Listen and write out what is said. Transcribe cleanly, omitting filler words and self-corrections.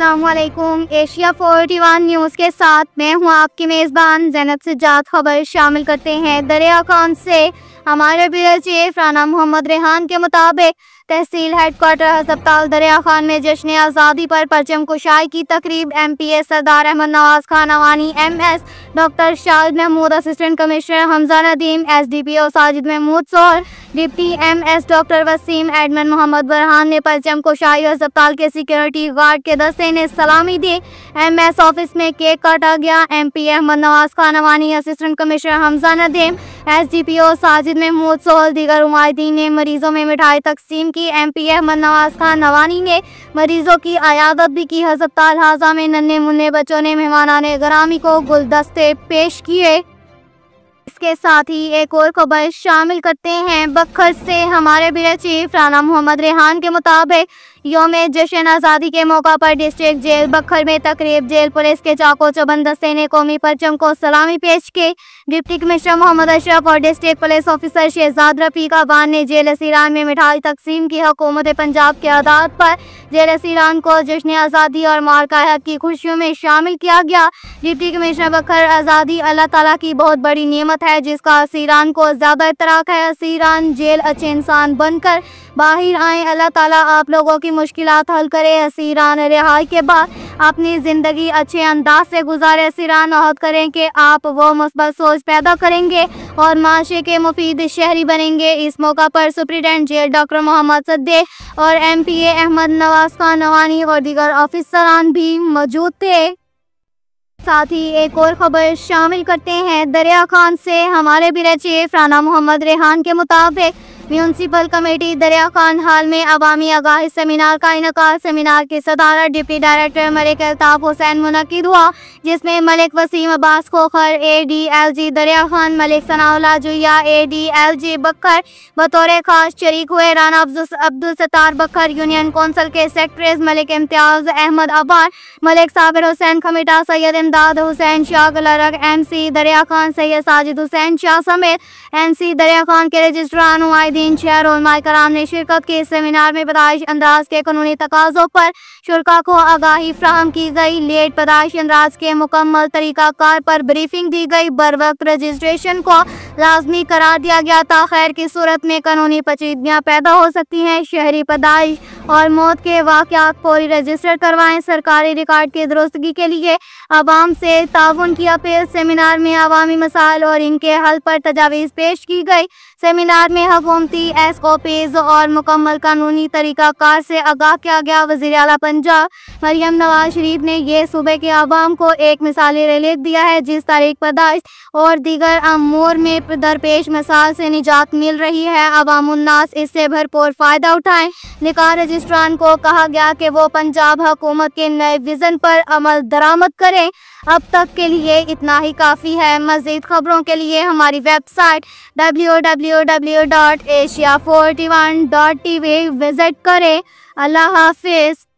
अस्सलामुअलैकुम। Asia 41 news के साथ मैं हूं आपकी मेज़बान ज़ैनब सज्जाद। खबर शामिल करते हैं। दरिया खान से हमारे ब्यूरो चीफ राना मोहम्मद रेहान के मुताबिक तहसील हेडक्वार्टर अस्पताल दरिया खान में जश्न आज़ादी पर परचम कुशाई की तकरीब MPA Sardar Ahmad Nawaz Khan Awani, MS doctor Shahid Mahmood, assistant commissioner Hamza Nadeem, SDPO Sajid Mahmood Sohar, deputy MS doctor Waseem, admin Mohammad Burhan ने परचम कुशाई। अस्पताल के सिक्योरिटी गार्ड के दस्ते ने सलामी दी। MS ऑफिस में केक काटा गया। MP Ahmad Nawaz Khan Awani, assistant commissioner Hamza Nadeem, SDPO Sajid Mahmood Sohal, दीगर उमायदीन ने मरीजों में मिठाई तकसीम की। MP अहमद नवाज खान अवानी ने मरीजों की अयादत भी की। अस्पताल हाजा में नन्हे मुन्ने बच्चों ने मेहमानाने गरामी को गुलदस्ते पेश किए। इसके साथ ही एक और खबर शामिल करते हैं। बखर से हमारे ब्यूरो चीफ राना मोहम्मद रेहान के मुताबिक यौम जश्न आज़ादी के मौका पर डिस्ट्रिक्ट जेल बखर में तकरीब। जेल पुलिस के चाको चौबंद दस्ते ने कौमी परचम को सलामी पेश की। डिप्टी कमिश्नर मोहम्मद अशरफ और district police officer Shahzad Rafiq Aban ने जेल असीरान में मिठाई तकसीम की। हुकूमत पंजाब के आदात पर जेल असीरान को जश्न आज़ादी और मार्का हक की खुशियों में शामिल किया गया। डिप्टी कमिश्नर बखर, आज़ादी अल्लाह ताला की बहुत बड़ी नेमत है जिसका असीरान को ज़्यादा इतराक है। असीरान जेल अच्छे इंसान बनकर बाहर आए। अल्लाह ताला आप लोगों की मुश्किलात हल करे। असीरान रिहाई के बाद अपनी ज़िंदगी अच्छे अंदाज से गुजारे। असीरान अहद करें कि आप वो मुस्बत सोच पैदा करेंगे और माशरे के मुफीद शहरी बनेंगे। इस मौका पर सुप्रीडेंट जेल डॉक्टर मोहम्मद सद्देक और MPA अहमद नवाज खान अवानी और दीगर ऑफिसरान भी मौजूद थे। साथ ही एक और खबर शामिल करते हैं। दरिया खान से हमारे ब्यूरो चीफ राना मोहम्मद रेहान के मुताबिक म्यूनसिपल कमेटी दरिया खान हाल में अवामी आगाही सेमिनार का इनकार। सेमिनार की सदारत डिप्टी डायरेक्टर मलिक अल्ताफ हुसैन मुनक्किद हुआ, जिसमें मलिक वसीम अब्बास खोखर ADLG दरिया खान, मलिक सनाउल्लाह जुइया ADLG बखर बतौर खास शरीक हुए। राना अब्दुल सत्तार बखर, यूनियन कौंसिल के सेक्रेटरीज मलिक इम्तियाज अहमद अबार, मलिक साबिर हुसैन खमीटा, सैयद इमदाद हुसैन शाह गलरग, MC दरिया खान सैयद साजिद हुसैन शाह समेत MC दरिया खान के रजिस्ट्रार नुमाइंदीन शहर और मायकराम ने शिरकत की। इस सेमिनार में पैदाइश अंदाज के कानूनी तकाज़ों पर शुरका को आगाही फ्राहम की गई। लेट पैदाइश अंदाज के मुकम्मल तरीक़ाकार पर ब्रीफिंग दी गई। बर वक्त रजिस्ट्रेशन को लाजमी करार दिया गया था। खैर की सूरत में कानूनी पेचीदगियाँ पैदा हो सकती हैं। शहरी पैदाइश और मौत के वाक़यात फौरी रजिस्टर करवाएं। सरकारी रिकॉर्ड की दुरुस्तगी के लिए आवाम से ताउन की अपील। सेमिनार में अवामी मसाइल और इनके हल पर तजावीज़ पेश की गई। सेमिनार में हुकूमती SOPs और मुकम्मल कानूनी तरीक़ाकार से आगाह किया गया। वज़ीर आला पंजाब मरियम नवाज शरीफ ने यह सूबे के आवाम को एक मिसाली रिलीफ दिया है। जिस तारीख पैदाइश और दीगर अमूर में दरपेश मसाइल से निजात मिल रही है, अवामुन्नास इससे भरपूर फ़ायदा उठाएँ। लिखा रजिस्ट्रान को कहा गया कि वो पंजाब हुकूमत के नए विज़न पर अमल दरामद करें। अब तक के लिए इतना ही काफ़ी है। मज़ीद खबरों के लिए हमारी वेबसाइट www.asia41.tv विज़िट करें। अल्लाह हाफिज़।